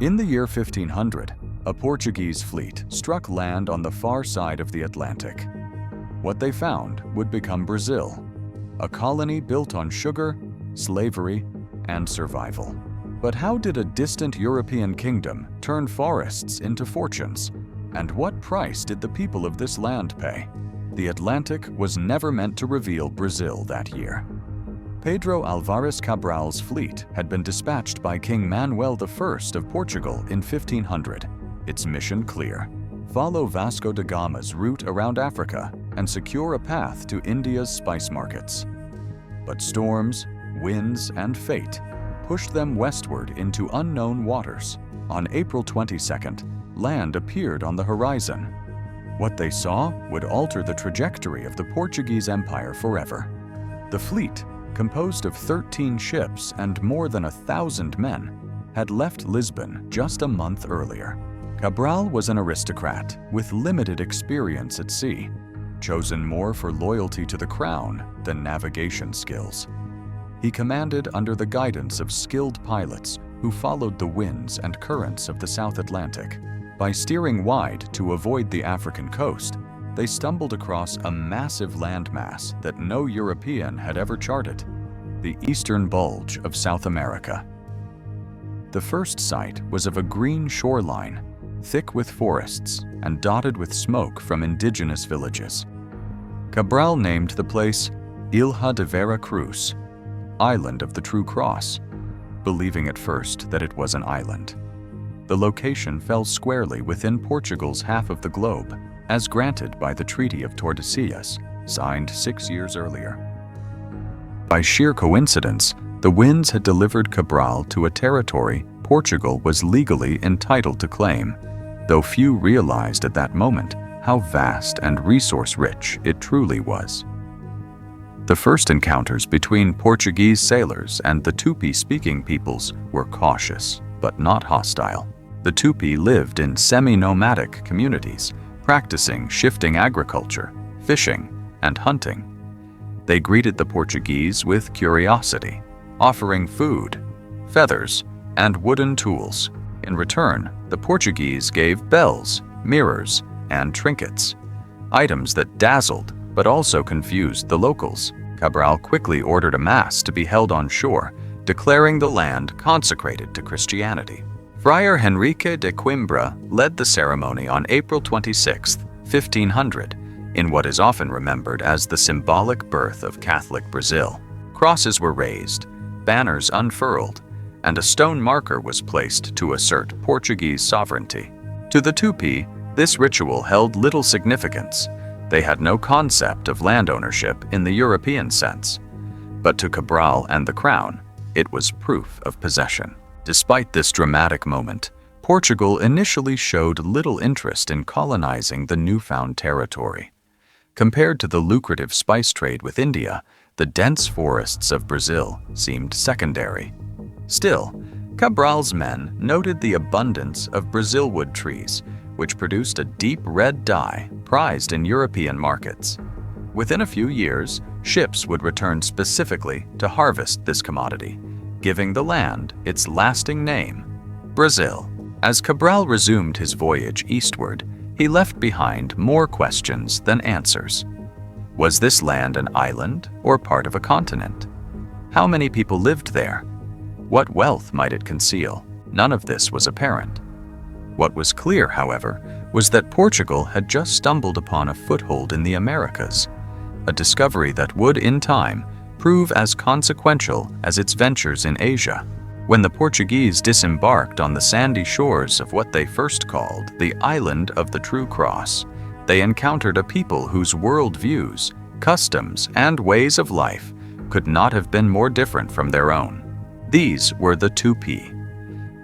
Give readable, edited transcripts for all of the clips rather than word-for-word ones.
In the year 1500, a Portuguese fleet struck land on the far side of the Atlantic. What they found would become Brazil, a colony built on sugar, slavery, and survival. But how did a distant European kingdom turn forests into fortunes? And what price did the people of this land pay? The Atlantic was never meant to reveal Brazil that year. Pedro Álvares Cabral's fleet had been dispatched by King Manuel I of Portugal in 1500. Its mission clear: follow Vasco da Gama's route around Africa and secure a path to India's spice markets. But storms, winds, and fate pushed them westward into unknown waters. On April 22nd, land appeared on the horizon. What they saw would alter the trajectory of the Portuguese Empire forever. The fleet, composed of 13 ships and more than 1,000 men, had left Lisbon just a month earlier. Cabral was an aristocrat with limited experience at sea, chosen more for loyalty to the crown than navigation skills. He commanded under the guidance of skilled pilots who followed the winds and currents of the South Atlantic. By steering wide to avoid the African coast, they stumbled across a massive landmass that no European had ever charted: the eastern bulge of South America. The first sight was of a green shoreline, thick with forests and dotted with smoke from indigenous villages. Cabral named the place Ilha de Vera Cruz, Island of the True Cross, believing at first that it was an island. The location fell squarely within Portugal's half of the globe, as granted by the Treaty of Tordesillas, signed 6 years earlier. By sheer coincidence, the winds had delivered Cabral to a territory Portugal was legally entitled to claim, though few realized at that moment how vast and resource-rich it truly was. The first encounters between Portuguese sailors and the Tupi-speaking peoples were cautious, but not hostile. The Tupi lived in semi-nomadic communities, practicing shifting agriculture, fishing, and hunting. They greeted the Portuguese with curiosity, offering food, feathers, and wooden tools. In return, the Portuguese gave bells, mirrors, and trinkets, items that dazzled but also confused the locals. Cabral quickly ordered a mass to be held on shore, declaring the land consecrated to Christianity. Friar Henrique de Coimbra led the ceremony on April 26, 1500, in what is often remembered as the symbolic birth of Catholic Brazil. Crosses were raised, banners unfurled, and a stone marker was placed to assert Portuguese sovereignty. To the Tupi, this ritual held little significance. They had no concept of land ownership in the European sense. But to Cabral and the Crown, it was proof of possession. Despite this dramatic moment, Portugal initially showed little interest in colonizing the newfound territory. Compared to the lucrative spice trade with India, the dense forests of Brazil seemed secondary. Still, Cabral's men noted the abundance of Brazilwood trees, which produced a deep red dye prized in European markets. Within a few years, ships would return specifically to harvest this commodity, giving the land its lasting name, Brazil. As Cabral resumed his voyage eastward, he left behind more questions than answers. Was this land an island or part of a continent? How many people lived there? What wealth might it conceal? None of this was apparent. What was clear, however, was that Portugal had just stumbled upon a foothold in the Americas, a discovery that would, in time, prove as consequential as its ventures in Asia. When the Portuguese disembarked on the sandy shores of what they first called the Island of the True Cross, they encountered a people whose worldviews, customs, and ways of life could not have been more different from their own. These were the Tupi,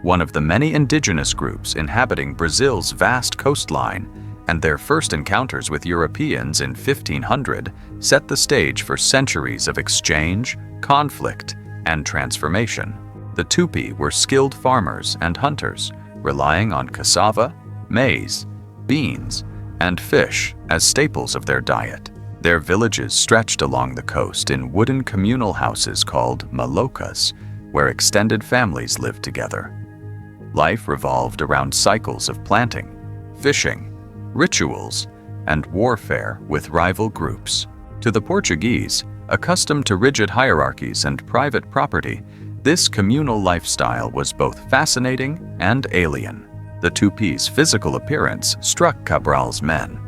one of the many indigenous groups inhabiting Brazil's vast coastline, and their first encounters with Europeans in 1500 set the stage for centuries of exchange, conflict, and transformation. The Tupi were skilled farmers and hunters, relying on cassava, maize, beans, and fish as staples of their diet. Their villages stretched along the coast in wooden communal houses called malocas, where extended families lived together. Life revolved around cycles of planting, fishing, rituals, and warfare with rival groups. To the Portuguese, accustomed to rigid hierarchies and private property, this communal lifestyle was both fascinating and alien. The Tupis' physical appearance struck Cabral's men.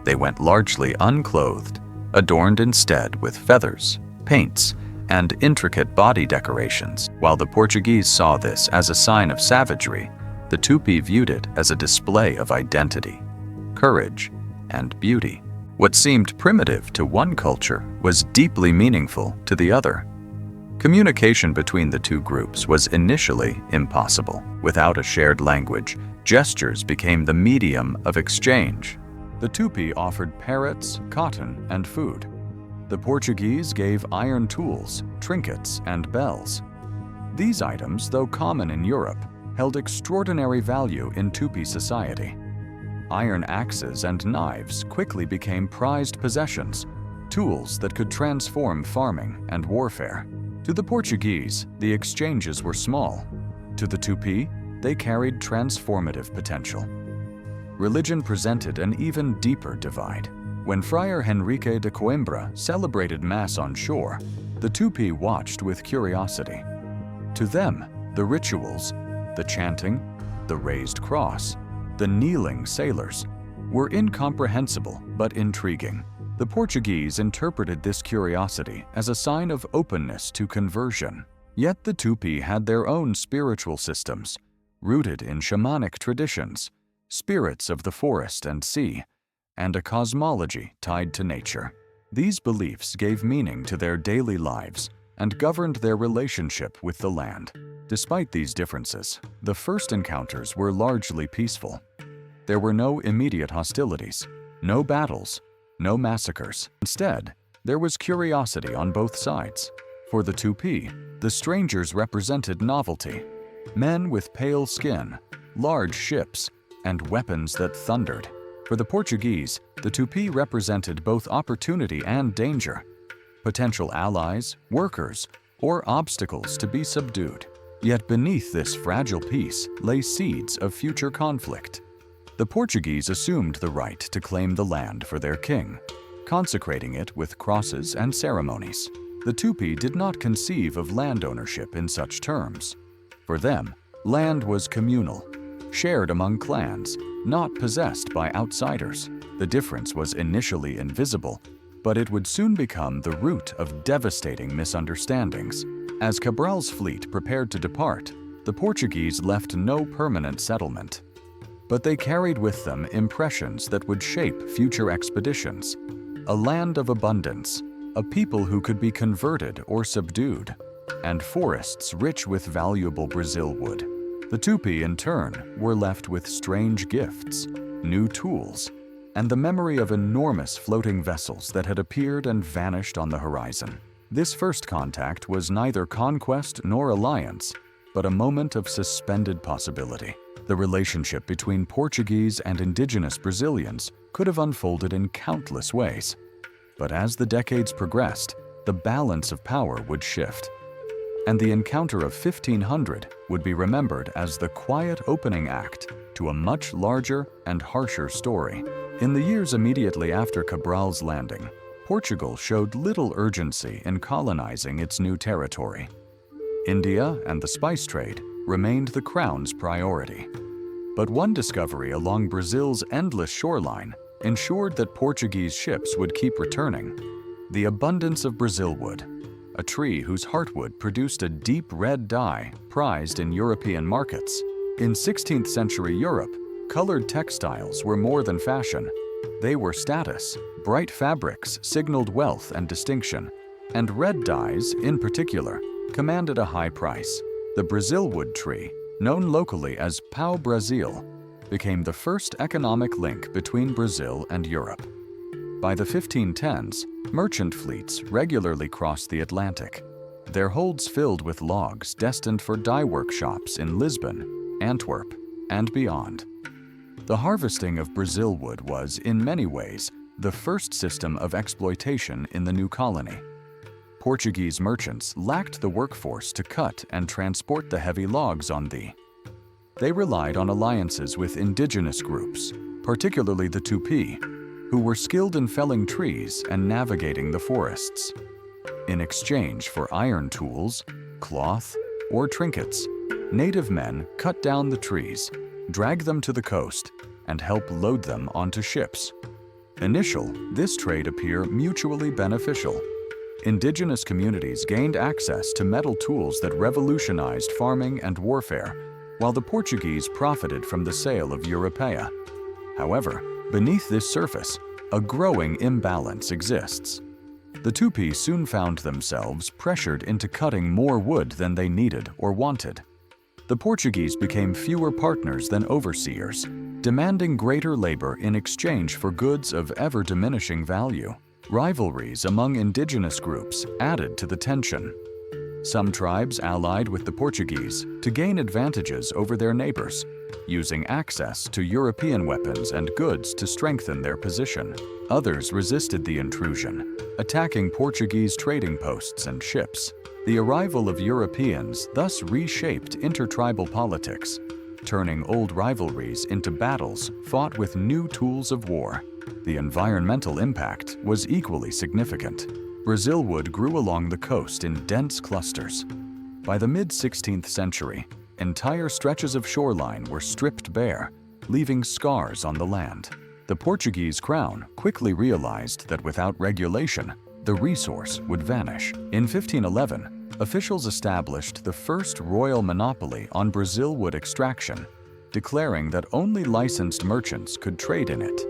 They went largely unclothed, adorned instead with feathers, paints, and intricate body decorations. While the Portuguese saw this as a sign of savagery, the Tupi viewed it as a display of identity, courage, and beauty. What seemed primitive to one culture was deeply meaningful to the other. Communication between the two groups was initially impossible. Without a shared language, gestures became the medium of exchange. The Tupi offered parrots, cotton, and food. The Portuguese gave iron tools, trinkets, and bells. These items, though common in Europe, held extraordinary value in Tupi society. Iron axes and knives quickly became prized possessions, tools that could transform farming and warfare. To the Portuguese, the exchanges were small. To the Tupi, they carried transformative potential. Religion presented an even deeper divide. When Friar Henrique de Coimbra celebrated Mass on shore, the Tupi watched with curiosity. To them, the rituals, the chanting, the raised cross, the kneeling sailors, were incomprehensible but intriguing. The Portuguese interpreted this curiosity as a sign of openness to conversion. Yet the Tupi had their own spiritual systems, rooted in shamanic traditions, spirits of the forest and sea, and a cosmology tied to nature. These beliefs gave meaning to their daily lives and governed their relationship with the land. Despite these differences, the first encounters were largely peaceful. There were no immediate hostilities, no battles, no massacres. Instead, there was curiosity on both sides. For the Tupi, the strangers represented novelty. Men with pale skin, large ships, and weapons that thundered. For the Portuguese, the Tupi represented both opportunity and danger, potential allies, workers, or obstacles to be subdued. Yet beneath this fragile peace lay seeds of future conflict. The Portuguese assumed the right to claim the land for their king, consecrating it with crosses and ceremonies. The Tupi did not conceive of land ownership in such terms. For them, land was communal, shared among clans, not possessed by outsiders. The difference was initially invisible, but it would soon become the root of devastating misunderstandings. As Cabral's fleet prepared to depart, the Portuguese left no permanent settlement. But they carried with them impressions that would shape future expeditions. A land of abundance, a people who could be converted or subdued, and forests rich with valuable Brazil wood. The Tupi, in turn, were left with strange gifts, new tools, and the memory of enormous floating vessels that had appeared and vanished on the horizon. This first contact was neither conquest nor alliance, but a moment of suspended possibility. The relationship between Portuguese and indigenous Brazilians could have unfolded in countless ways. But as the decades progressed, the balance of power would shift. And the encounter of 1500 would be remembered as the quiet opening act to a much larger and harsher story. In the years immediately after Cabral's landing, Portugal showed little urgency in colonizing its new territory. India and the spice trade remained the crown's priority. But one discovery along Brazil's endless shoreline ensured that Portuguese ships would keep returning: the abundance of Brazil wood, a tree whose heartwood produced a deep red dye prized in European markets. In 16th century Europe, colored textiles were more than fashion. They were status. Bright fabrics signaled wealth and distinction, and red dyes, in particular, commanded a high price. The Brazil wood tree, known locally as pau-brasil, became the first economic link between Brazil and Europe. By the 1510s, merchant fleets regularly crossed the Atlantic, their holds filled with logs destined for dye workshops in Lisbon, Antwerp, and beyond. The harvesting of Brazil wood was, in many ways, the first system of exploitation in the new colony. Portuguese merchants lacked the workforce to cut and transport the heavy logs on the They relied on alliances with indigenous groups, particularly the Tupi, who were skilled in felling trees and navigating the forests. In exchange for iron tools, cloth, or trinkets, native men cut down the trees, drag them to the coast, and help load them onto ships. This trade appeared mutually beneficial. Indigenous communities gained access to metal tools that revolutionized farming and warfare, while the Portuguese profited from the sale of Europaea. However, beneath this surface, a growing imbalance exists. The Tupi soon found themselves pressured into cutting more wood than they needed or wanted. The Portuguese became fewer partners than overseers, demanding greater labor in exchange for goods of ever-diminishing value. Rivalries among indigenous groups added to the tension. Some tribes allied with the Portuguese to gain advantages over their neighbors, using access to European weapons and goods to strengthen their position. Others resisted the intrusion, attacking Portuguese trading posts and ships. The arrival of Europeans thus reshaped intertribal politics, turning old rivalries into battles fought with new tools of war. The environmental impact was equally significant. Brazil wood grew along the coast in dense clusters. By the mid-16th century, entire stretches of shoreline were stripped bare, leaving scars on the land. The Portuguese crown quickly realized that without regulation, the resource would vanish. In 1511, officials established the first royal monopoly on Brazil wood extraction, declaring that only licensed merchants could trade in it.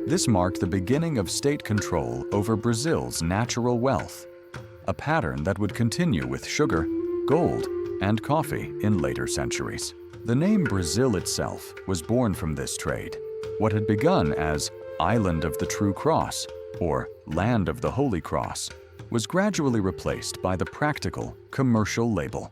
This marked the beginning of state control over Brazil's natural wealth, a pattern that would continue with sugar, gold, and coffee in later centuries. The name Brazil itself was born from this trade. What had begun as Island of the True Cross or Land of the Holy Cross was gradually replaced by the practical, commercial label,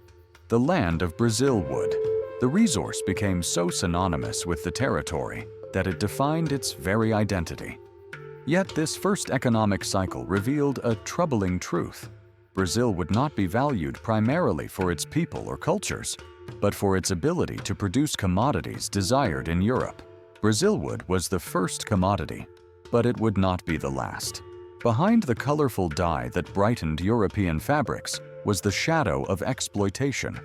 the Land of Brazil wood. The resource became so synonymous with the territory that it defined its very identity. Yet this first economic cycle revealed a troubling truth. Brazil would not be valued primarily for its people or cultures, but for its ability to produce commodities desired in Europe. Brazil wood was the first commodity, but it would not be the last. Behind the colorful dye that brightened European fabrics was the shadow of exploitation,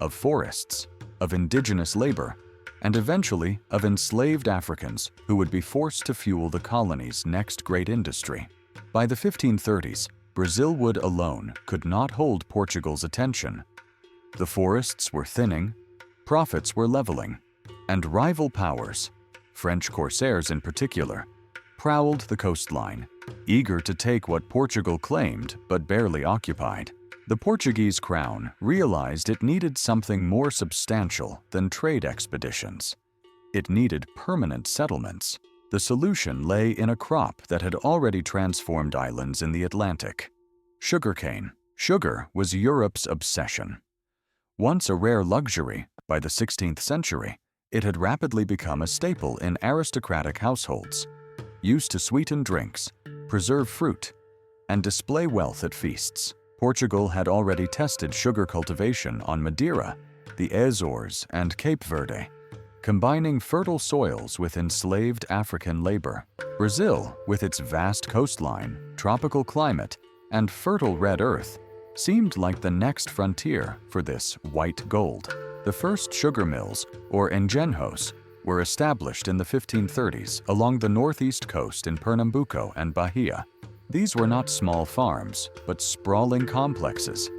of forests, of indigenous labor, and eventually of enslaved Africans who would be forced to fuel the colony's next great industry. By the 1530s, Brazil wood alone could not hold Portugal's attention. The forests were thinning, profits were leveling, and rival powers, French corsairs in particular, prowled the coastline, eager to take what Portugal claimed but barely occupied. The Portuguese crown realized it needed something more substantial than trade expeditions. It needed permanent settlements. The solution lay in a crop that had already transformed islands in the Atlantic: sugarcane. Sugar was Europe's obsession. Once a rare luxury, by the 16th century, it had rapidly become a staple in aristocratic households, used to sweeten drinks, preserve fruit, and display wealth at feasts. Portugal had already tested sugar cultivation on Madeira, the Azores, and Cape Verde, combining fertile soils with enslaved African labor. Brazil, with its vast coastline, tropical climate, and fertile red earth, seemed like the next frontier for this white gold. The first sugar mills, or engenhos, were established in the 1530s along the northeast coast in Pernambuco and Bahia. These were not small farms, but sprawling complexes,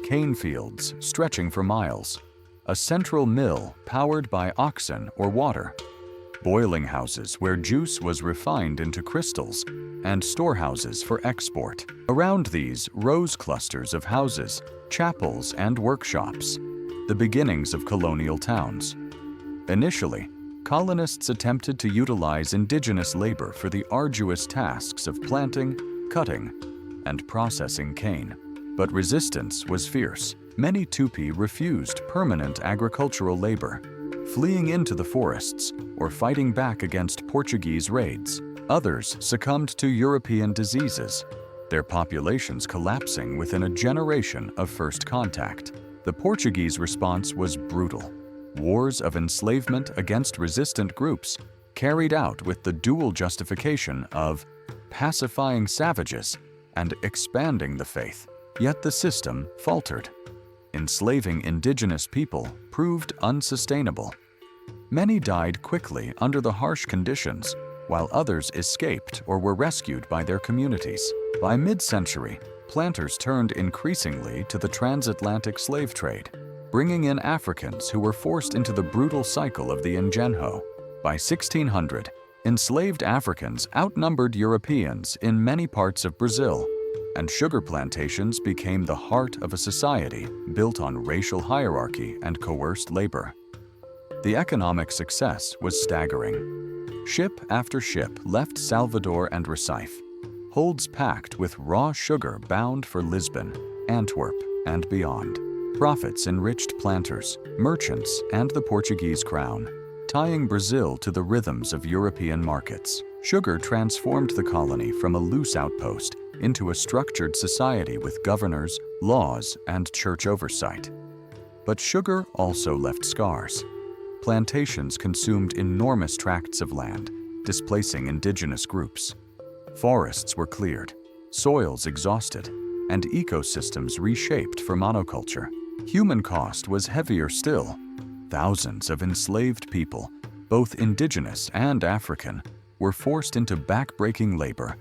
cane fields stretching for miles, a central mill powered by oxen or water, boiling houses where juice was refined into crystals, and storehouses for export. Around these rose clusters of houses, chapels, and workshops, the beginnings of colonial towns. Initially, colonists attempted to utilize indigenous labor for the arduous tasks of planting, cutting, and processing cane. But resistance was fierce. Many Tupi refused permanent agricultural labor, fleeing into the forests or fighting back against Portuguese raids. Others succumbed to European diseases, their populations collapsing within a generation of first contact. The Portuguese response was brutal. wars of enslavement against resistant groups, carried out with the dual justification of pacifying savages and expanding the faith. Yet the system faltered. Enslaving indigenous people proved unsustainable. Many died quickly under the harsh conditions, while others escaped or were rescued by their communities. By mid-century, planters turned increasingly to the transatlantic slave trade, bringing in Africans who were forced into the brutal cycle of the Engenho. By 1600, enslaved Africans outnumbered Europeans in many parts of Brazil, and sugar plantations became the heart of a society built on racial hierarchy and coerced labor. The economic success was staggering. Ship after ship left Salvador and Recife, holds packed with raw sugar bound for Lisbon, Antwerp, and beyond. Profits enriched planters, merchants, and the Portuguese crown, tying Brazil to the rhythms of European markets. Sugar transformed the colony from a loose outpost into a structured society with governors, laws, and church oversight. But sugar also left scars. Plantations consumed enormous tracts of land, displacing indigenous groups. Forests were cleared, soils exhausted, and ecosystems reshaped for monoculture. Human cost was heavier still. Thousands of enslaved people, both indigenous and African, were forced into back-breaking labor,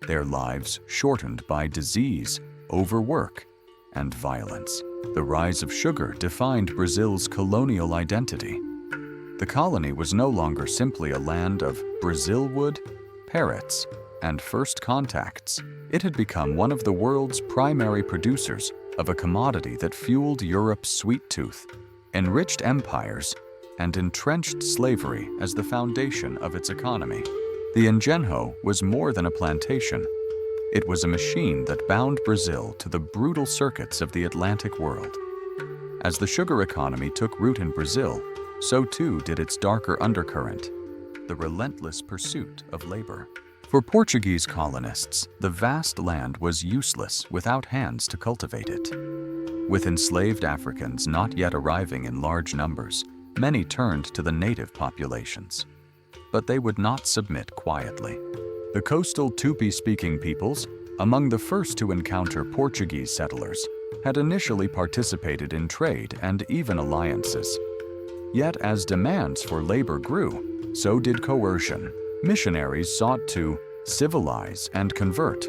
their lives shortened by disease, overwork, and violence. The rise of sugar defined Brazil's colonial identity. The colony was no longer simply a land of Brazilwood, parrots, and first contacts. It had become one of the world's primary producers of a commodity that fueled Europe's sweet tooth, enriched empires, and entrenched slavery as the foundation of its economy. The Engenho was more than a plantation. It was a machine that bound Brazil to the brutal circuits of the Atlantic world. As the sugar economy took root in Brazil, so too did its darker undercurrent, the relentless pursuit of labor. For Portuguese colonists, the vast land was useless without hands to cultivate it. With enslaved Africans not yet arriving in large numbers, many turned to the native populations. But they would not submit quietly. The coastal Tupi-speaking peoples, among the first to encounter Portuguese settlers, had initially participated in trade and even alliances. Yet as demands for labor grew, so did coercion. Missionaries sought to civilize and convert,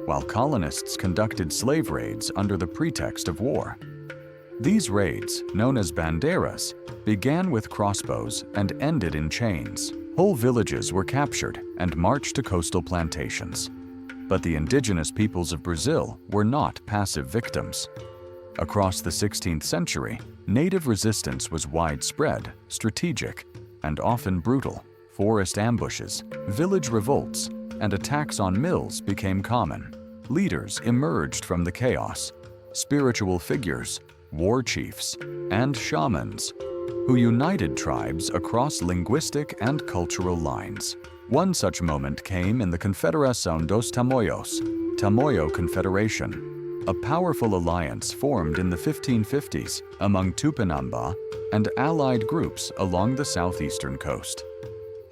while colonists conducted slave raids under the pretext of war. These raids, known as bandeiras, began with crossbows and ended in chains. Whole villages were captured and marched to coastal plantations. But the indigenous peoples of Brazil were not passive victims. Across the 16th century, native resistance was widespread, strategic, and often brutal. Forest ambushes, village revolts, and attacks on mills became common. Leaders emerged from the chaos, spiritual figures, war chiefs, and shamans, who united tribes across linguistic and cultural lines. One such moment came in the Confederação dos Tamoios, Tamoio Confederation, a powerful alliance formed in the 1550s among Tupinamba and allied groups along the southeastern coast.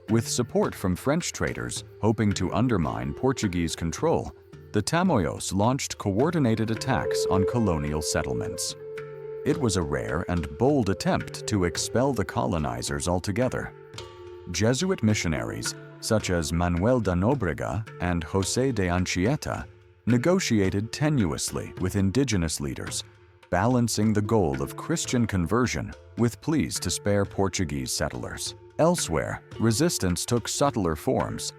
With support from French traders hoping to undermine Portuguese control, the Tamoios launched coordinated attacks on colonial settlements. It was a rare and bold attempt to expel the colonizers altogether. Jesuit missionaries, such as Manuel da Nóbrega and José de Anchieta, negotiated tenuously with indigenous leaders, balancing the goal of Christian conversion with pleas to spare Portuguese settlers. Elsewhere, resistance took subtler forms: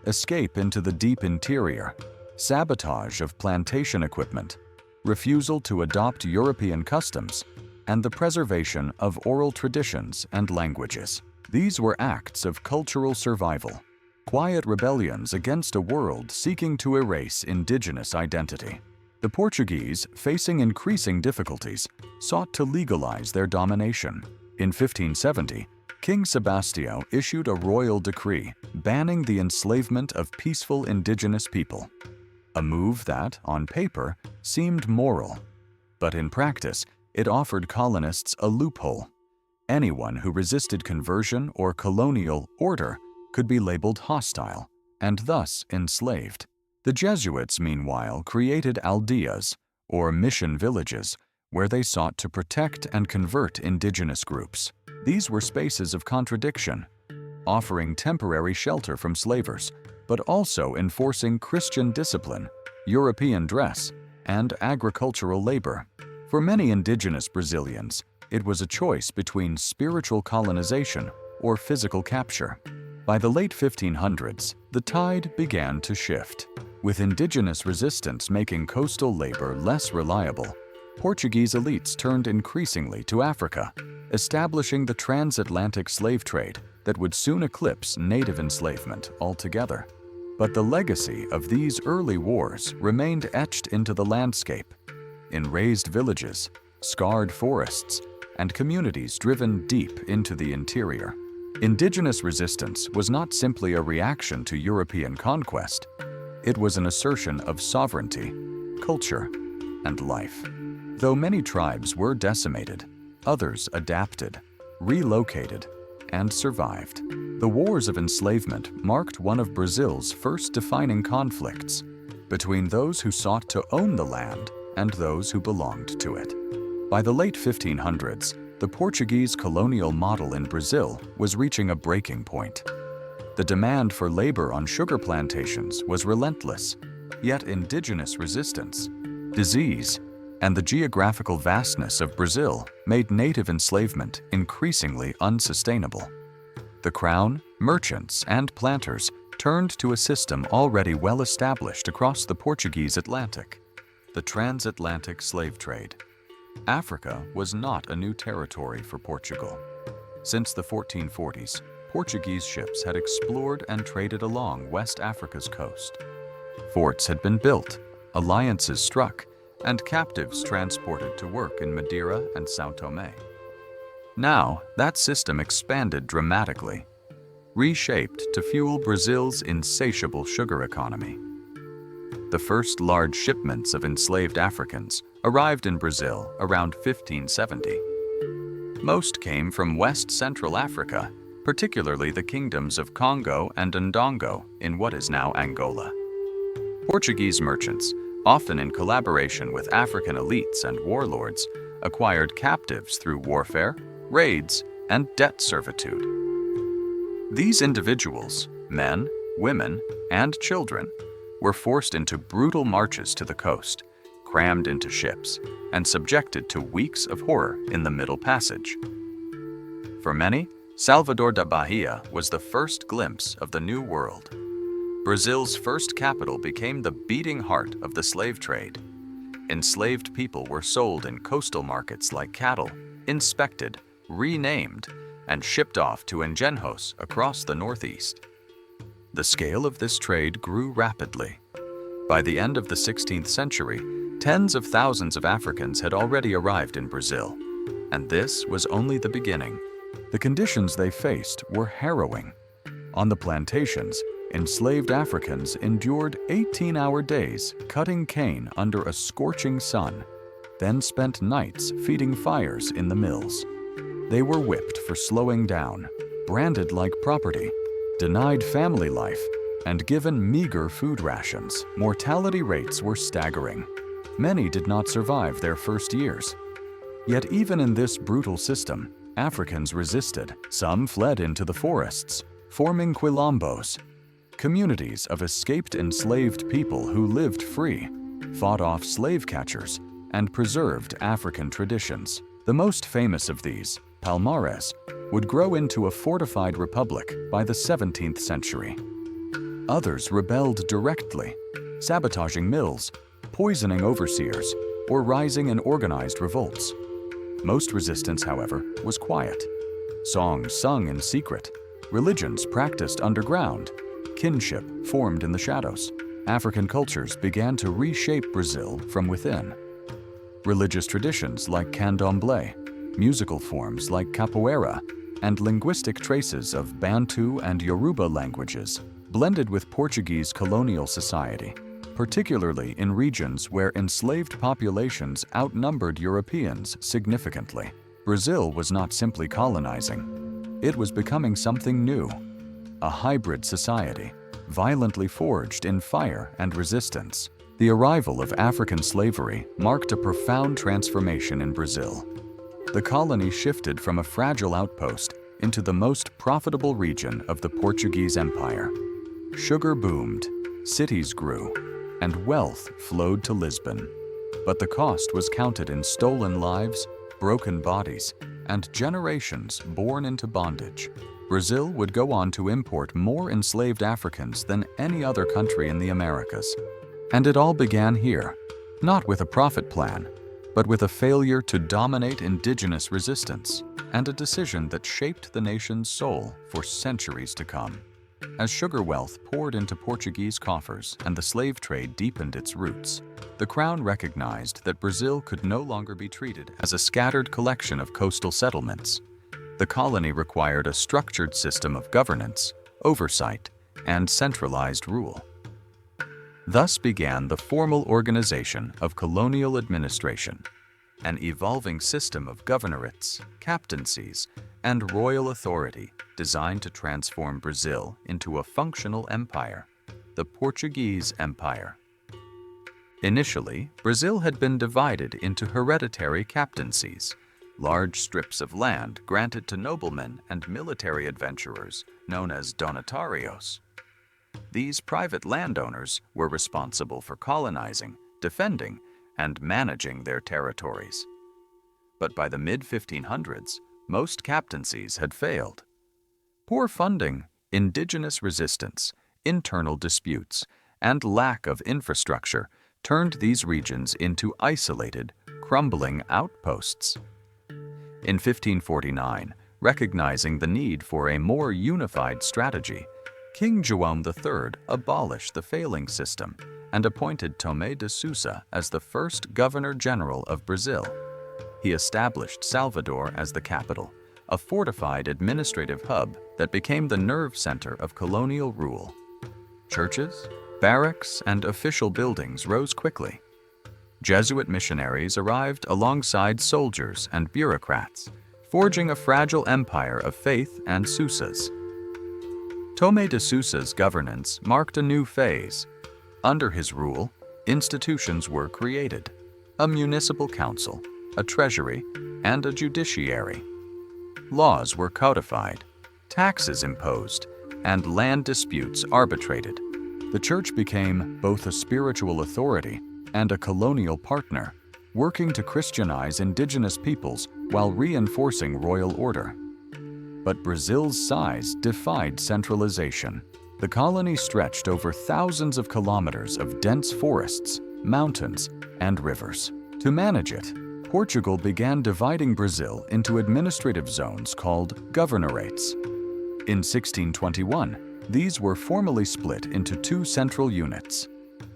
escape into the deep interior, sabotage of plantation equipment, refusal to adopt European customs, and the preservation of oral traditions and languages. These were acts of cultural survival, quiet rebellions against a world seeking to erase indigenous identity. The Portuguese, facing increasing difficulties, sought to legalize their domination. In 1570, King Sebastião issued a royal decree banning the enslavement of peaceful indigenous people, a move that, on paper, seemed moral. But in practice, it offered colonists a loophole. Anyone who resisted conversion or colonial order could be labeled hostile and thus enslaved. The Jesuits, meanwhile, created aldeas, or mission villages, where they sought to protect and convert indigenous groups. These were spaces of contradiction, offering temporary shelter from slavers, but also enforcing Christian discipline, European dress, and agricultural labor. For many indigenous Brazilians, it was a choice between spiritual colonization or physical capture. By the late 1500s, the tide began to shift. With indigenous resistance making coastal labor less reliable, Portuguese elites turned increasingly to Africa, establishing the transatlantic slave trade that would soon eclipse native enslavement altogether. But the legacy of these early wars remained etched into the landscape, in razed villages, scarred forests, and communities driven deep into the interior. Indigenous resistance was not simply a reaction to European conquest. It was an assertion of sovereignty, culture, and life. Though many tribes were decimated, others adapted, relocated, and survived. The wars of enslavement marked one of Brazil's first defining conflicts between those who sought to own the land and those who belonged to it. By the late 1500s, the Portuguese colonial model in Brazil was reaching a breaking point. The demand for labor on sugar plantations was relentless, yet indigenous resistance, disease, and the geographical vastness of Brazil made native enslavement increasingly unsustainable. The crown, merchants, and planters turned to a system already well established across the Portuguese Atlantic: the transatlantic slave trade. Africa was not a new territory for Portugal. Since the 1440s, Portuguese ships had explored and traded along West Africa's coast. Forts had been built, alliances struck, and captives transported to work in Madeira and São Tomé. Now, that system expanded dramatically, reshaped to fuel Brazil's insatiable sugar economy. The first large shipments of enslaved Africans arrived in Brazil around 1570. Most came from West Central Africa, particularly the kingdoms of Congo and Ndongo in what is now Angola. Portuguese merchants, often in collaboration with African elites and warlords, acquired captives through warfare, raids, and debt servitude. These individuals, men, women, and children, were forced into brutal marches to the coast, crammed into ships, and subjected to weeks of horror in the Middle Passage. For many, Salvador da Bahia was the first glimpse of the New World. Brazil's first capital became the beating heart of the slave trade. Enslaved people were sold in coastal markets like cattle, inspected, renamed, and shipped off to Engenhos across the Northeast. The scale of this trade grew rapidly. By the end of the 16th century, tens of thousands of Africans had already arrived in Brazil, and this was only the beginning. The conditions they faced were harrowing. On the plantations, enslaved Africans endured 18-hour days cutting cane under a scorching sun, then spent nights feeding fires in the mills. They were whipped for slowing down, branded like property, denied family life, and given meager food rations. Mortality rates were staggering. Many did not survive their first years. Yet even in this brutal system, Africans resisted. Some fled into the forests, forming quilombos, communities of escaped enslaved people who lived free, fought off slave catchers, and preserved African traditions. The most famous of these, Palmares, would grow into a fortified republic by the 17th century. Others rebelled directly, sabotaging mills, poisoning overseers, or rising in organized revolts. Most resistance, however, was quiet. Songs sung in secret, religions practiced underground, kinship formed in the shadows. African cultures began to reshape Brazil from within. Religious traditions like candomblé, musical forms like capoeira, and linguistic traces of Bantu and Yoruba languages blended with Portuguese colonial society, particularly in regions where enslaved populations outnumbered Europeans significantly. Brazil was not simply colonizing. It was becoming something new, a hybrid society, violently forged in fire and resistance. The arrival of African slavery marked a profound transformation in Brazil. The colony shifted from a fragile outpost into the most profitable region of the Portuguese Empire. Sugar boomed, cities grew, and wealth flowed to Lisbon. But the cost was counted in stolen lives, broken bodies, and generations born into bondage. Brazil would go on to import more enslaved Africans than any other country in the Americas. And it all began here, not with a profit plan, but with a failure to dominate indigenous resistance, and a decision that shaped the nation's soul for centuries to come. As sugar wealth poured into Portuguese coffers and the slave trade deepened its roots, the Crown recognized that Brazil could no longer be treated as a scattered collection of coastal settlements. The colony required a structured system of governance, oversight, and centralized rule. Thus began the formal organization of colonial administration, an evolving system of governorates, captaincies, and royal authority designed to transform Brazil into a functional empire, the Portuguese Empire. Initially, Brazil had been divided into hereditary captaincies, large strips of land granted to noblemen and military adventurers known as donatarios. These private landowners were responsible for colonizing, defending, and managing their territories. But by the mid-1500s, most captaincies had failed. Poor funding, indigenous resistance, internal disputes, and lack of infrastructure turned these regions into isolated, crumbling outposts. In 1549, recognizing the need for a more unified strategy, King João III abolished the failing system and appointed Tomé de Sousa as the first Governor-General of Brazil. He established Salvador as the capital, a fortified administrative hub that became the nerve center of colonial rule. Churches, barracks, and official buildings rose quickly. Jesuit missionaries arrived alongside soldiers and bureaucrats, forging a fragile empire of faith and Sousas. Tomé de Sousa's governance marked a new phase. Under his rule, institutions were created: a municipal council, a treasury, and a judiciary. Laws were codified, taxes imposed, and land disputes arbitrated. The church became both a spiritual authority and a colonial partner, working to Christianize indigenous peoples while reinforcing royal order. But Brazil's size defied centralization. The colony stretched over thousands of kilometers of dense forests, mountains, and rivers. To manage it, Portugal began dividing Brazil into administrative zones called governorates. In 1621, these were formally split into two central units: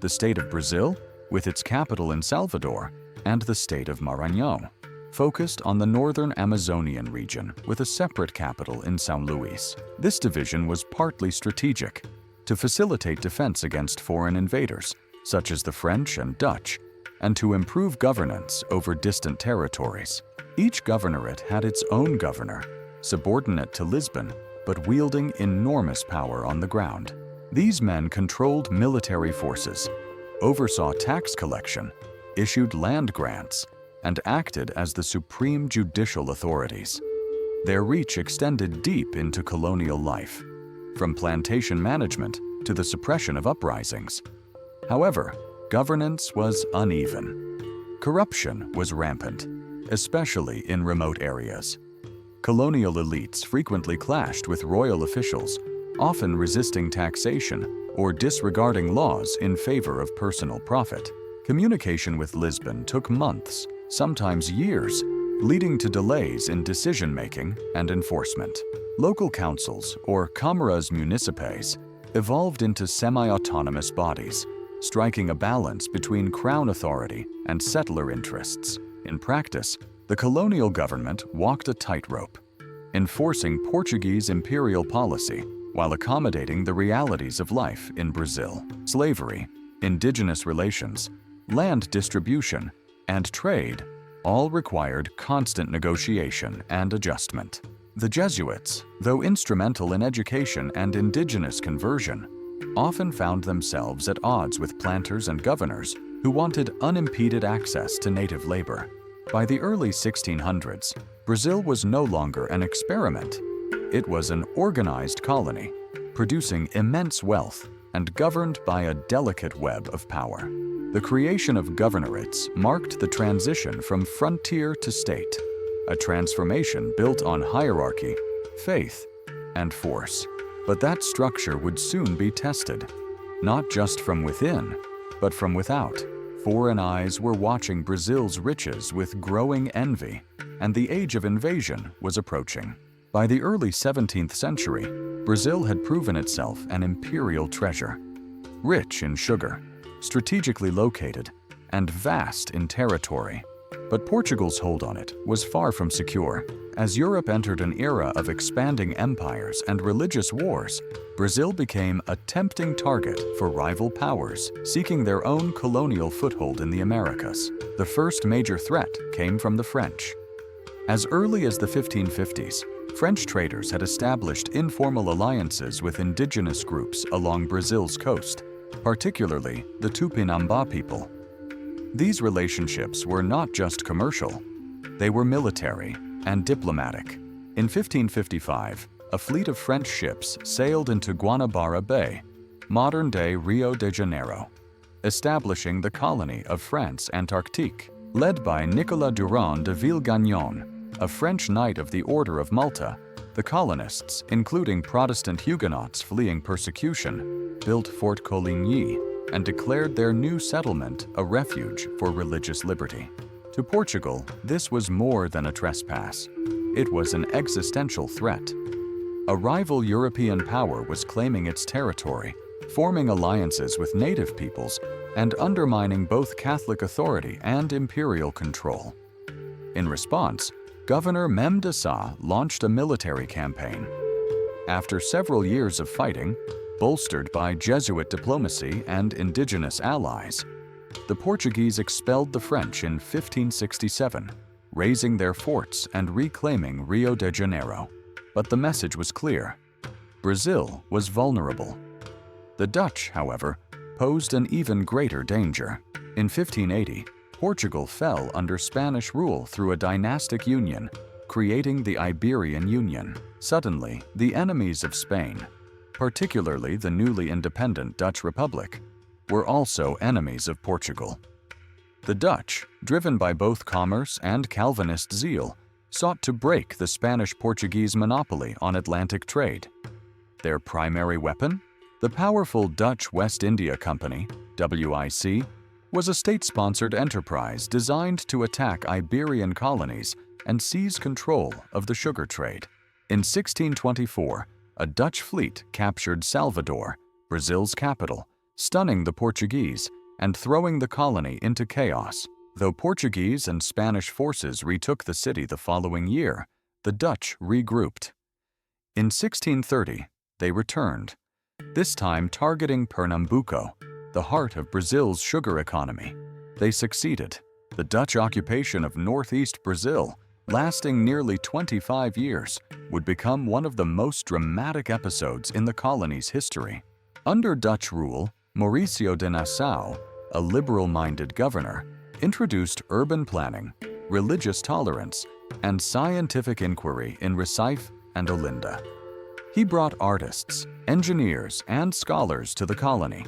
the state of Brazil, with its capital in Salvador, and the state of Maranhão, focused on the northern Amazonian region with a separate capital in São Luís. This division was partly strategic, to facilitate defense against foreign invaders, such as the French and Dutch, and to improve governance over distant territories. Each governorate had its own governor, subordinate to Lisbon, but wielding enormous power on the ground. These men controlled military forces, oversaw tax collection, issued land grants, and acted as the supreme judicial authorities. Their reach extended deep into colonial life, from plantation management to the suppression of uprisings. However, governance was uneven. Corruption was rampant, especially in remote areas. Colonial elites frequently clashed with royal officials, often resisting taxation or disregarding laws in favor of personal profit. Communication with Lisbon took months, sometimes years, leading to delays in decision-making and enforcement. Local councils, or câmaras municipais, evolved into semi-autonomous bodies, striking a balance between crown authority and settler interests. In practice, the colonial government walked a tightrope, enforcing Portuguese imperial policy while accommodating the realities of life in Brazil. Slavery, indigenous relations, land distribution, and trade all required constant negotiation and adjustment. The Jesuits, though instrumental in education and indigenous conversion, often found themselves at odds with planters and governors who wanted unimpeded access to native labor. By the early 1600s, Brazil was no longer an experiment. It was an organized colony, producing immense wealth and governed by a delicate web of power. The creation of governorates marked the transition from frontier to state, a transformation built on hierarchy, faith, and force. But that structure would soon be tested, not just from within, but from without. Foreign eyes were watching Brazil's riches with growing envy, and the age of invasion was approaching. By the early 17th century, Brazil had proven itself an imperial treasure, rich in sugar, strategically located, and vast in territory. But Portugal's hold on it was far from secure. As Europe entered an era of expanding empires and religious wars, Brazil became a tempting target for rival powers seeking their own colonial foothold in the Americas. The first major threat came from the French. As early as the 1550s, French traders had established informal alliances with indigenous groups along Brazil's coast, particularly the Tupinambá people. These relationships were not just commercial, they were military and diplomatic. In 1555, a fleet of French ships sailed into Guanabara Bay, modern-day Rio de Janeiro, establishing the colony of France Antarctique. Led by Nicolas Durand de Villegagnon, a French knight of the Order of Malta, the colonists, including Protestant Huguenots fleeing persecution, built Fort Coligny and declared their new settlement a refuge for religious liberty. To Portugal, this was more than a trespass. It was an existential threat. A rival European power was claiming its territory, forming alliances with native peoples, and undermining both Catholic authority and imperial control. In response, Governor Mem de Sa launched a military campaign. After several years of fighting, bolstered by Jesuit diplomacy and indigenous allies, the Portuguese expelled the French in 1567, razing their forts and reclaiming Rio de Janeiro. But the message was clear: Brazil was vulnerable. The Dutch, however, posed an even greater danger. In 1580, Portugal fell under Spanish rule through a dynastic union, creating the Iberian Union. Suddenly, the enemies of Spain, particularly the newly independent Dutch Republic, were also enemies of Portugal. The Dutch, driven by both commerce and Calvinist zeal, sought to break the Spanish-Portuguese monopoly on Atlantic trade. Their primary weapon? The powerful Dutch West India Company, WIC, was a state-sponsored enterprise designed to attack Iberian colonies and seize control of the sugar trade. In 1624, a Dutch fleet captured Salvador, Brazil's capital, stunning the Portuguese and throwing the colony into chaos. Though Portuguese and Spanish forces retook the city the following year, the Dutch regrouped. In 1630, they returned, this time targeting Pernambuco, the heart of Brazil's sugar economy. They succeeded. The Dutch occupation of northeast Brazil, lasting nearly 25 years, would become one of the most dramatic episodes in the colony's history. Under Dutch rule, Mauricio de Nassau, a liberal-minded governor, introduced urban planning, religious tolerance, and scientific inquiry in Recife and Olinda. He brought artists, engineers, and scholars to the colony,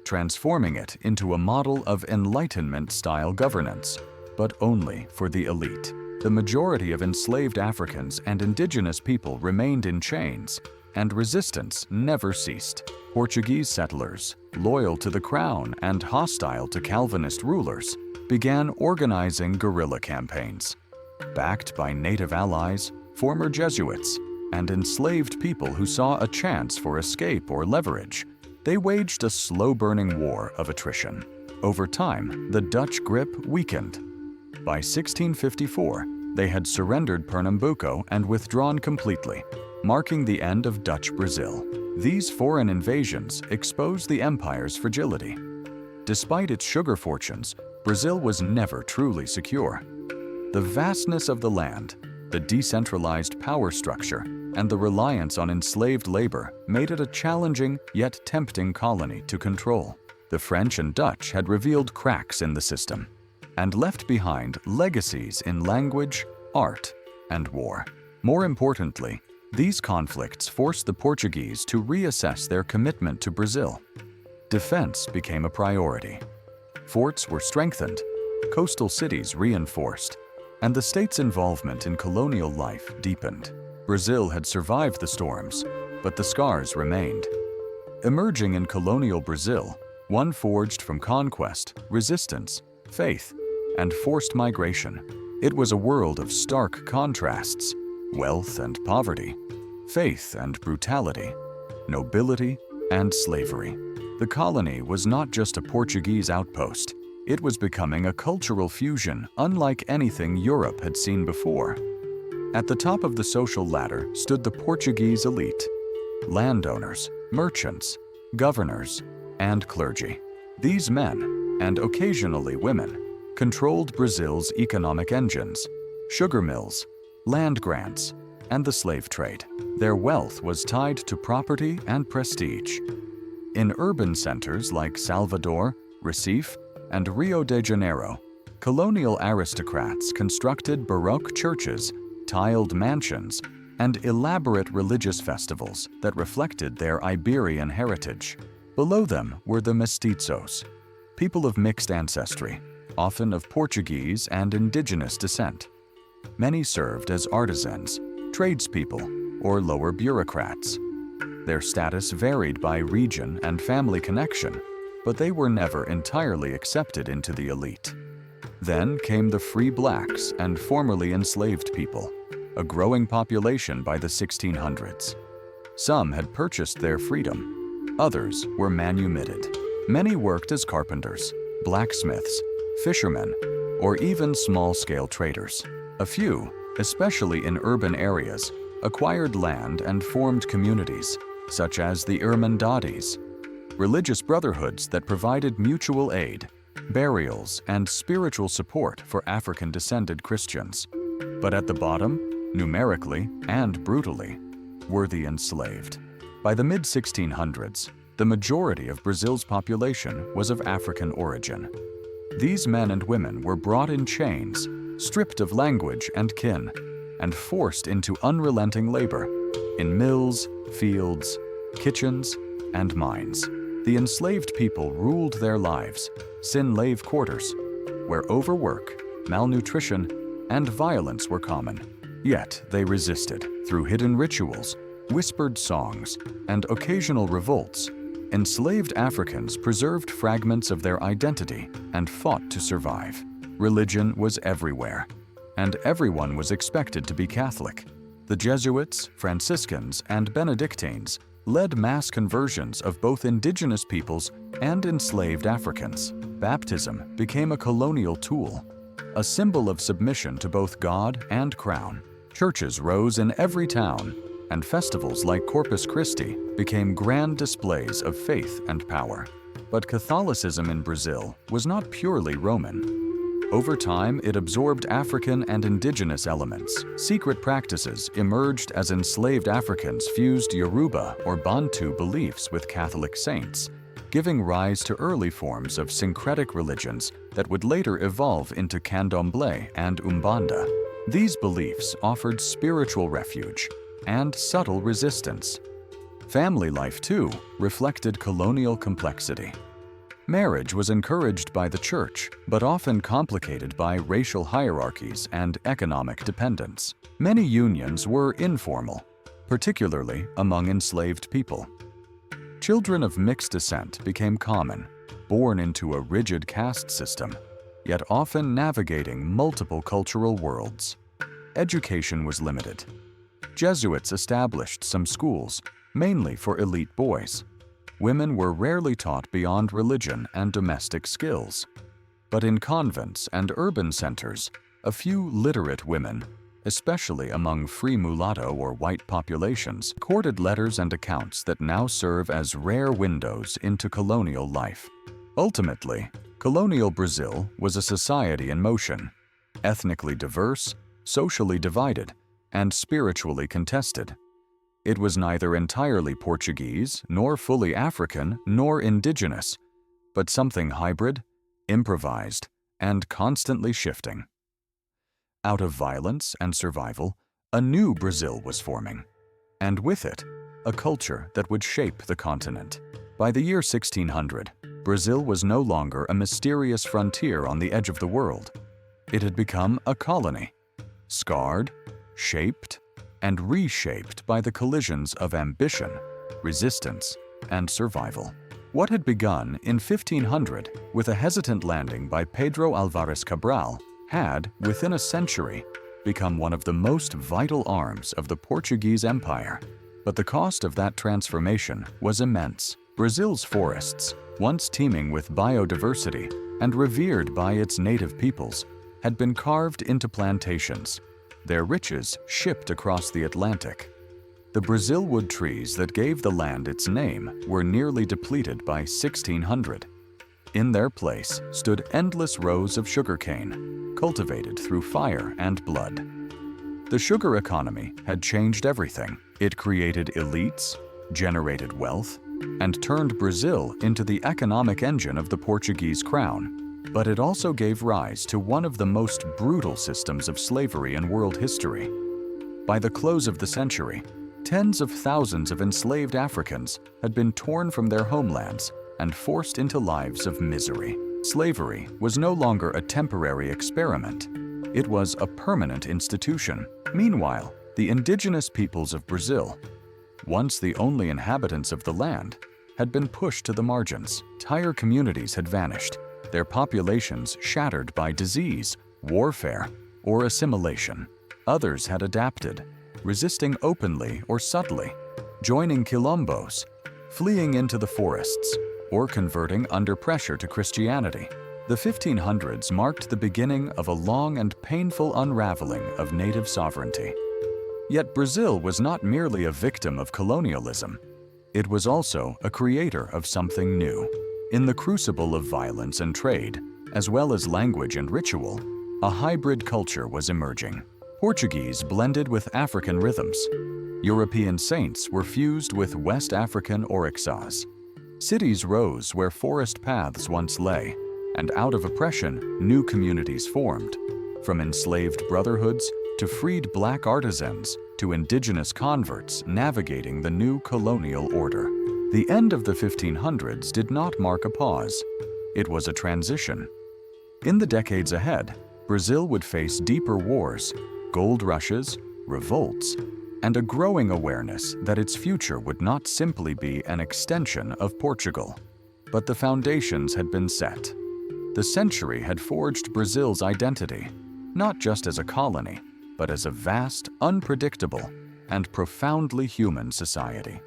transforming it into a model of Enlightenment-style governance, but only for the elite. The majority of enslaved Africans and indigenous people remained in chains, and resistance never ceased. Portuguese settlers, loyal to the crown and hostile to Calvinist rulers, began organizing guerrilla campaigns. Backed by native allies, former Jesuits, and enslaved people who saw a chance for escape or leverage, they waged a slow-burning war of attrition. Over time, the Dutch grip weakened. By 1654, they had surrendered Pernambuco and withdrawn completely, marking the end of Dutch Brazil. These foreign invasions exposed the empire's fragility. Despite its sugar fortunes, Brazil was never truly secure. The vastness of the land, the decentralized power structure, and the reliance on enslaved labor made it a challenging yet tempting colony to control. The French and Dutch had revealed cracks in the system and left behind legacies in language, art, and war. More importantly, these conflicts forced the Portuguese to reassess their commitment to Brazil. Defense became a priority. Forts were strengthened, coastal cities reinforced, and the state's involvement in colonial life deepened. Brazil had survived the storms, but the scars remained. Emerging in colonial Brazil, one forged from conquest, resistance, faith, and forced migration. It was a world of stark contrasts: wealth and poverty, faith and brutality, nobility and slavery. The colony was not just a Portuguese outpost. It was becoming a cultural fusion unlike anything Europe had seen before. At the top of the social ladder stood the Portuguese elite: landowners, merchants, governors, and clergy. These men, and occasionally women, controlled Brazil's economic engines: sugar mills, land grants, and the slave trade. Their wealth was tied to property and prestige. In urban centers like Salvador, Recife, and Rio de Janeiro, colonial aristocrats constructed Baroque churches, tiled mansions, and elaborate religious festivals that reflected their Iberian heritage. Below them were the mestizos, people of mixed ancestry, often of Portuguese and indigenous descent. Many served as artisans, tradespeople, or lower bureaucrats. Their status varied by region and family connection, but they were never entirely accepted into the elite. Then came the free blacks and formerly enslaved people, a growing population by the 1600s. Some had purchased their freedom. Others were manumitted. Many worked as carpenters, blacksmiths, fishermen, or even small-scale traders. A few, especially in urban areas, acquired land and formed communities, such as the Irmandades, religious brotherhoods that provided mutual aid, burials, and spiritual support for African-descended Christians. But at the bottom, numerically and brutally, were the enslaved. By the mid-1600s, the majority of Brazil's population was of African origin. These men and women were brought in chains, stripped of language and kin, and forced into unrelenting labor in mills, fields, kitchens, and mines. The enslaved people ruled their lives, slave quarters, where overwork, malnutrition, and violence were common. Yet they resisted. Through hidden rituals, whispered songs, and occasional revolts, enslaved Africans preserved fragments of their identity and fought to survive. Religion was everywhere, and everyone was expected to be Catholic. The Jesuits, Franciscans, and Benedictines led mass conversions of both indigenous peoples and enslaved Africans. Baptism became a colonial tool, a symbol of submission to both God and crown. Churches rose in every town, and festivals like Corpus Christi became grand displays of faith and power. But Catholicism in Brazil was not purely Roman. Over time, it absorbed African and indigenous elements. Secret practices emerged as enslaved Africans fused Yoruba or Bantu beliefs with Catholic saints, giving rise to early forms of syncretic religions that would later evolve into Candomblé and Umbanda. These beliefs offered spiritual refuge and subtle resistance. Family life, too, reflected colonial complexity. Marriage was encouraged by the church, but often complicated by racial hierarchies and economic dependence. Many unions were informal, particularly among enslaved people. Children of mixed descent became common, born into a rigid caste system, yet often navigating multiple cultural worlds. Education was limited. Jesuits established some schools, mainly for elite boys. Women were rarely taught beyond religion and domestic skills. But in convents and urban centers, a few literate women, especially among free mulatto or white populations, recorded letters and accounts that now serve as rare windows into colonial life. Ultimately, colonial Brazil was a society in motion. ethnically diverse, socially divided, and spiritually contested. It was neither entirely Portuguese, nor fully African, nor indigenous, but something hybrid, improvised, and constantly shifting. Out of violence and survival, a new Brazil was forming, and with it, a culture that would shape the continent. By the year 1600, Brazil was no longer a mysterious frontier on the edge of the world. It had become a colony, scarred, shaped, and reshaped by the collisions of ambition, resistance, and survival. What had begun in 1500 with a hesitant landing by Pedro Álvares Cabral had, within a century, become one of the most vital arms of the Portuguese Empire. But the cost of that transformation was immense. Brazil's forests, once teeming with biodiversity and revered by its native peoples, had been carved into plantations, their riches shipped across the Atlantic. The Brazil wood trees that gave the land its name were nearly depleted by 1600. In their place stood endless rows of sugarcane, cultivated through fire and blood. The sugar economy had changed everything. It created elites, generated wealth, and turned Brazil into the economic engine of the Portuguese crown. But it also gave rise to one of the most brutal systems of slavery in world history. By the close of the century, tens of thousands of enslaved Africans had been torn from their homelands and forced into lives of misery. Slavery was no longer a temporary experiment. It was a permanent institution. Meanwhile, the indigenous peoples of Brazil, once the only inhabitants of the land, had been pushed to the margins. Entire communities had vanished, their populations shattered by disease, warfare, or assimilation. Others had adapted, resisting openly or subtly, joining quilombos, fleeing into the forests, or converting under pressure to Christianity. The 1500s marked the beginning of a long and painful unraveling of native sovereignty. Yet Brazil was not merely a victim of colonialism. It was also a creator of something new. In the crucible of violence and trade, as well as language and ritual, a hybrid culture was emerging. Portuguese blended with African rhythms. European saints were fused with West African orixás. Cities rose where forest paths once lay, and out of oppression, new communities formed. From enslaved brotherhoods to freed black artisans to indigenous converts navigating the new colonial order. The end of the 1500s did not mark a pause. It was a transition. In the decades ahead, Brazil would face deeper wars, gold rushes, revolts, and a growing awareness that its future would not simply be an extension of Portugal. But the foundations had been set. The century had forged Brazil's identity, not just as a colony, but as a vast, unpredictable, and profoundly human society.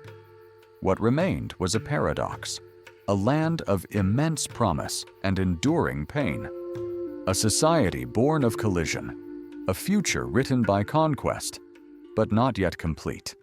What remained was a paradox, a land of immense promise and enduring pain, a society born of collision, a future written by conquest, but not yet complete.